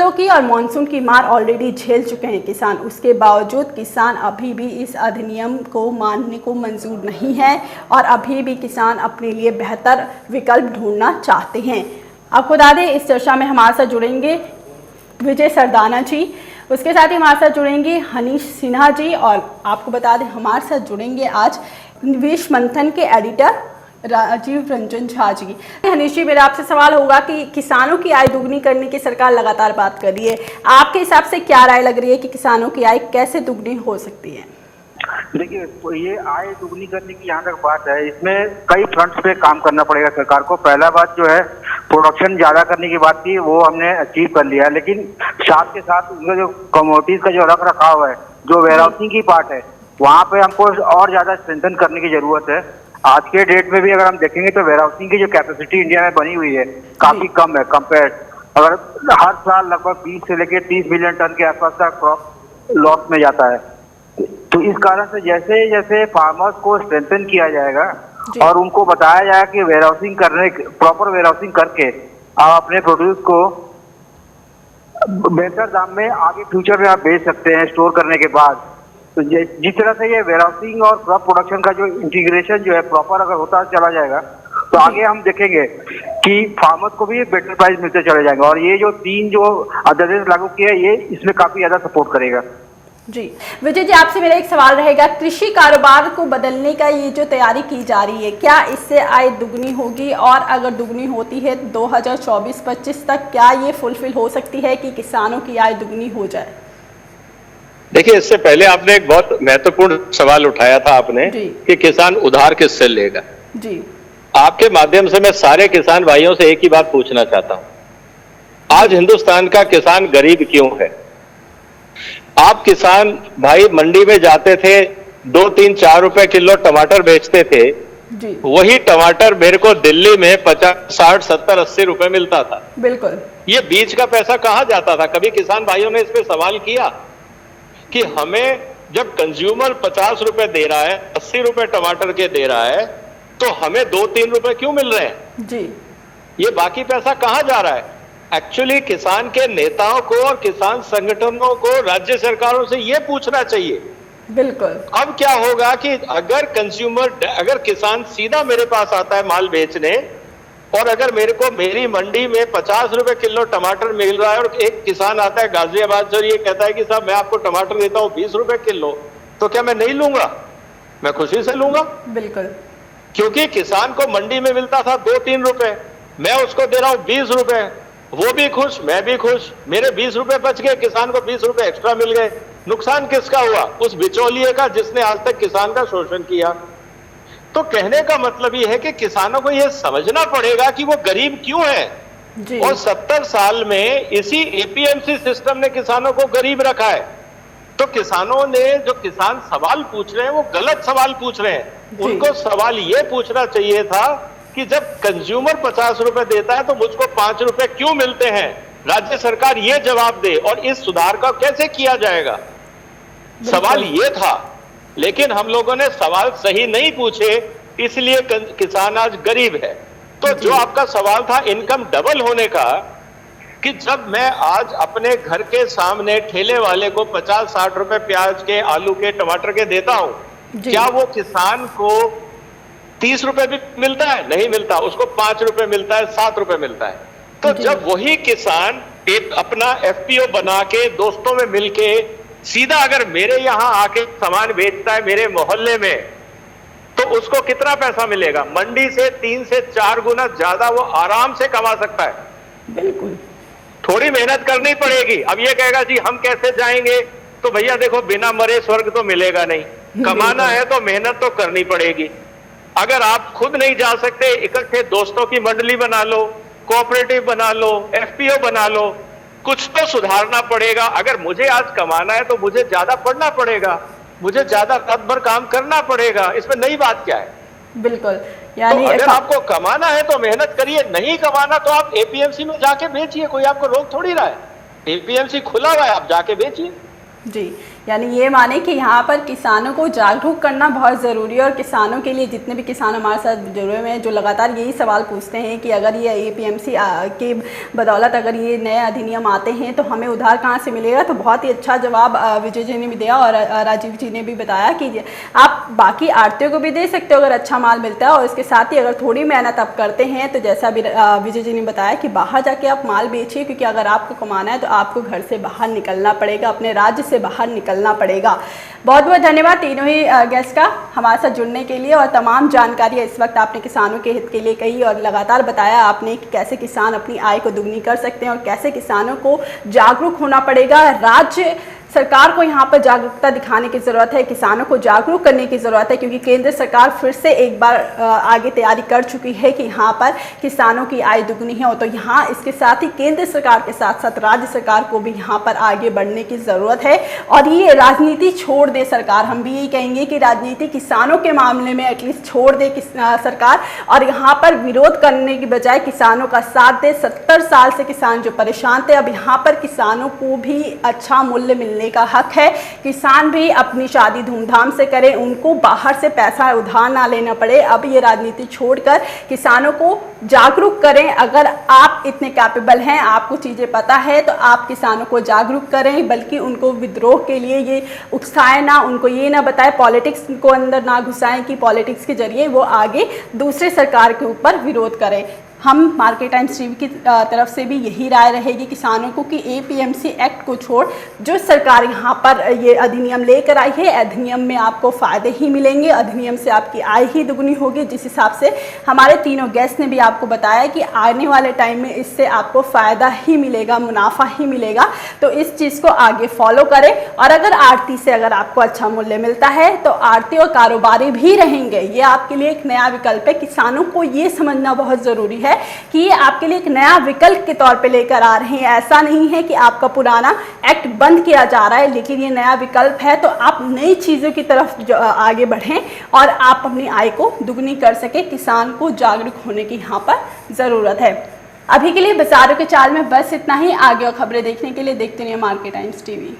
फसलों की और मानसून की मार ऑलरेडी झेल चुके हैं किसान, उसके बावजूद किसान अभी भी इस अधिनियम को मानने को मंजूर नहीं है और अभी भी किसान अपने लिए बेहतर विकल्प ढूंढना चाहते हैं। आपको बता दें इस चर्चा में हमारे साथ जुड़ेंगे विजय सरदाना जी, उसके साथ ही हमारे साथ जुड़ेंगे हनीश सिन्हा जी और आपको बता दें हमारे साथ जुड़ेंगे आज विष मंथन के एडिटर राजीव रंजन झा जी। हनीश जी, मेरा आपसे सवाल होगा कि किसानों की आय दुगनी करने की सरकार लगातार बात कर रही है, आपके हिसाब से क्या राय लग रही है कि किसानों की आय कैसे दुगनी हो सकती है? देखिए, ये आय दुगनी करने की यहाँ तक बात है, इसमें कई फ्रंट्स पे काम करना पड़ेगा सरकार को। पहला बात जो है प्रोडक्शन ज्यादा करने की बात थी, वो हमने अचीव कर लिया, लेकिन साथ के साथ उनका जो कमोडिटीज का जो रख रखाव है, जो वेयरहाउसिंग की पार्ट है, वहाँ पे हमको और ज्यादा स्ट्रेंथन करने की जरूरत है। आज के डेट में भी अगर हम देखेंगे तो वेयरहाउसिंग की जो कैपेसिटी इंडिया में बनी हुई है काफी कम है कंपेयर। अगर हर साल लगभग 20 से लेकर 30 मिलियन टन के आसपास का क्रॉप लॉस में जाता है। तो इस कारण से जैसे जैसे फार्मर्स को स्ट्रेंथन किया जाएगा और उनको बताया जाएगा कि वेयरहाउसिंग करने, प्रॉपर वेयरहाउसिंग करके आप अपने प्रोड्यूस को बेहतर दाम में आगे फ्यूचर में आप बेच सकते हैं स्टोर करने के बाद। तो जिस तरह से ये वेयरहाउसिंग और क्रॉप प्रोडक्शन का जो इंटीग्रेशन जो है प्रॉपर अगर होता चला जाएगा तो आगे हम देखेंगे कि फार्मर्स को भी बेटर प्राइस मिलते चले जाएंगे और ये जो 3 जो अध्यादेश लागू किए ये इसमें काफी ज्यादा सपोर्ट करेगा। जी विजय जी, आपसे मेरा एक सवाल रहेगा, कृषि कारोबार को बदलने का ये जो तैयारी की जा रही है, क्या इससे आय दुगनी होगी और अगर दुगनी होती है 2024-25 तक क्या ये फुलफिल हो सकती है कि किसानों की आय दुगनी हो जाए? देखिए, इससे पहले आपने एक बहुत महत्वपूर्ण सवाल उठाया था आपने कि किसान उधार किससे लेगा। जी, आपके माध्यम से मैं सारे किसान भाइयों से एक ही बात पूछना चाहता हूं, आज हिंदुस्तान का किसान गरीब क्यों है? आप किसान भाई मंडी में जाते थे, 2, 3, 4 रुपए किलो टमाटर बेचते थे, वही टमाटर मेरे को दिल्ली में 50, 60, 70, 80 रुपए मिलता था। बिल्कुल। ये बीच का पैसा कहां जाता था? कभी किसान भाइयों ने इस पे सवाल किया कि हमें जब कंज्यूमर 50 रुपए दे रहा है, 80 रुपए टमाटर के दे रहा है, तो हमें 2-3 रुपए क्यों मिल रहे हैं? जी, ये बाकी पैसा कहां जा रहा है? एक्चुअली किसान के नेताओं को और किसान संगठनों को राज्य सरकारों से यह पूछना चाहिए। बिल्कुल। अब क्या होगा कि अगर किसान सीधा मेरे पास आता है माल बेचने और अगर मेरे को मेरी मंडी में 50 रुपए किलो टमाटर मिल रहा है और एक किसान आता है गाजियाबाद से और ये कहता है कि साहब मैं आपको टमाटर देता हूं 20 रुपए किलो, तो क्या मैं नहीं लूंगा? मैं खुशी से लूंगा। बिल्कुल। क्योंकि किसान को मंडी में मिलता था 2-3 रुपए, मैं उसको दे रहा हूं 20 रुपए, वो भी खुश, मैं भी खुश, मेरे 20 रुपए बच गए, किसान को 20 रुपए एक्स्ट्रा मिल गए। नुकसान किसका हुआ? उस बिचौलिए का जिसने आज तक किसान का शोषण किया। तो कहने का मतलब ये है कि किसानों को यह समझना पड़ेगा कि वो गरीब क्यों है जी। और 70 साल में इसी एपीएमसी सिस्टम ने किसानों को गरीब रखा है। तो किसानों ने जो किसान सवाल पूछ रहे हैं वो गलत सवाल पूछ रहे हैं। उनको सवाल ये पूछना चाहिए था कि जब कंज्यूमर 50 रुपए देता है तो मुझको 5 रुपए क्यों मिलते हैं? राज्य सरकार ये जवाब दे और इस सुधार का कैसे किया जाएगा? सवाल ये था, लेकिन हम लोगों ने सवाल सही नहीं पूछे, इसलिए किसान आज गरीब है। तो जो आपका सवाल था इनकम डबल होने का, कि जब मैं आज अपने घर के सामने ठेले वाले को 50-60 रुपए प्याज के, आलू के, टमाटर के देता हूं, क्या वो किसान को 30 रुपए भी मिलता है? नहीं मिलता। उसको 5 रुपए मिलता है, 7 रुपए मिलता है। तो जब वही किसान अपना एफपीओ बना के दोस्तों में मिलके सीधा अगर मेरे यहां आके सामान बेचता है मेरे मोहल्ले में, तो उसको कितना पैसा मिलेगा? मंडी से 3 से 4 गुना ज्यादा वो आराम से कमा सकता है। बिल्कुल। थोड़ी मेहनत करनी पड़ेगी। अब ये कहेगा जी हम कैसे जाएंगे, तो भैया देखो बिना मरे स्वर्ग तो मिलेगा नहीं। कमाना है तो मेहनत तो करनी पड़ेगी। अगर आप खुद नहीं जा सकते, इकट्ठे दोस्तों की मंडली बना लो, कोऑपरेटिव बना लो, एफपीओ बना लो, कुछ तो सुधारना पड़ेगा। अगर मुझे आज कमाना है तो मुझे ज्यादा पढ़ना पड़ेगा, मुझे ज्यादा रात भर काम करना पड़ेगा। इसमें नई बात क्या है? बिल्कुल। यानी तो अगर आपको कमाना है तो मेहनत करिए, नहीं कमाना तो आप एपीएमसी में जाके बेचिए, कोई आपको रोक थोड़ी रहा है। एपीएमसी खुला हुआ है, आप जाके बेचिए। जी, यानी ये माने कि यहाँ पर किसानों को जागरूक करना बहुत ज़रूरी है। और किसानों के लिए जितने भी किसान हमारे साथ जुड़े हुए हैं जो लगातार यही सवाल पूछते हैं कि अगर ये APMC के बदौलत अगर ये नए अधिनियम आते हैं तो हमें उधार कहाँ से मिलेगा, तो बहुत ही अच्छा जवाब विजय जी ने भी दिया और राजीव जी ने भी बताया कि आप बाकी आड़तियों को भी दे सकते हो अगर अच्छा माल मिलता है, और इसके साथ ही अगर थोड़ी मेहनत आप करते हैं तो जैसा भी विजय जी ने बताया कि बाहर जाके आप माल बेचिए, क्योंकि अगर आपको कमाना है तो आपको घर से बाहर निकलना पड़ेगा, अपने राज्य से बाहर निकलना पड़ेगा। बहुत बहुत धन्यवाद तीनों ही गेस्ट का हमारे साथ जुड़ने के लिए, और तमाम जानकारियाँ इस वक्त आपने किसानों के हित के लिए कही और लगातार बताया आपने कि कैसे किसान अपनी आय को दुगनी कर सकते हैं और कैसे किसानों को जागरूक होना पड़ेगा। राज्य सरकार को यहाँ पर जागरूकता दिखाने की ज़रूरत है, किसानों को जागरूक करने की ज़रूरत है, क्योंकि केंद्र सरकार फिर से एक बार आगे तैयारी कर चुकी है कि यहाँ पर किसानों की आय दुगनी है। तो यहाँ इसके साथ ही केंद्र सरकार के साथ साथ राज्य सरकार को भी यहाँ पर आगे बढ़ने की ज़रूरत है। और ये राजनीति छोड़ दे सरकार, हम भी यही कहेंगे कि राजनीति किसानों के मामले में एटलीस्ट छोड़ दे सरकार, और यहाँ पर विरोध करने की बजाय किसानों का साथ दे। 70 साल से किसान जो परेशान थे, अब यहाँ पर किसानों को भी अच्छा मूल्य मिलने का हक है। किसान भी अपनी शादी धूमधाम से करें, उनको बाहर से पैसा उधार ना लेना पड़े। अब ये राजनीति छोड़कर किसानों को जागरूक करें। अगर आप इतने कैपेबल हैं, आपको चीज़ें पता है, तो आप किसानों को जागरूक करें, बल्कि उनको विद्रोह के लिए ये उकसाएं ना, उनको ये ना बताएं, पॉलिटिक्स को अंदर ना घुसाएं कि पॉलिटिक्स के जरिए वो आगे दूसरे सरकार के ऊपर विरोध करें। हम मार्केट टाइम्स टीवी की तरफ से भी यही राय रहेगी किसानों को कि APMC एक्ट को छोड़ जो सरकार यहाँ पर ये अधिनियम लेकर आई है, अधिनियम में आपको फ़ायदे ही मिलेंगे, अधिनियम से आपकी आय ही दुगनी होगी। जिस हिसाब से हमारे तीनों गेस्ट ने भी आपको बताया कि आने वाले टाइम में इससे आपको फ़ायदा ही मिलेगा, मुनाफा ही मिलेगा। तो इस चीज़ को आगे फॉलो करें। और अगर आड़ती से अगर आपको अच्छा मूल्य मिलता है तो आड़ती और कारोबारी भी रहेंगे। ये आपके लिए एक नया विकल्प है। किसानों को ये समझना बहुत ज़रूरी है कि ये आपके लिए एक नया विकल्प के तौर पे लेकर आ रहे हैं। ऐसा नहीं है कि आपका पुराना एक्ट बंद किया जा रहा है, लेकिन ये नया विकल्प है, तो आप नई चीज़ों की तरफ आगे बढ़ें और आप अपनी आय को दुगनी कर सके। किसान को जागरूक होने की यहाँ पर ज़रूरत है। अभी के लिए बाजारों के चाल में बस इतना ही। आगे और खबरें देखने के लिए देखते रहिए मार्केट टाइम्स टीवी।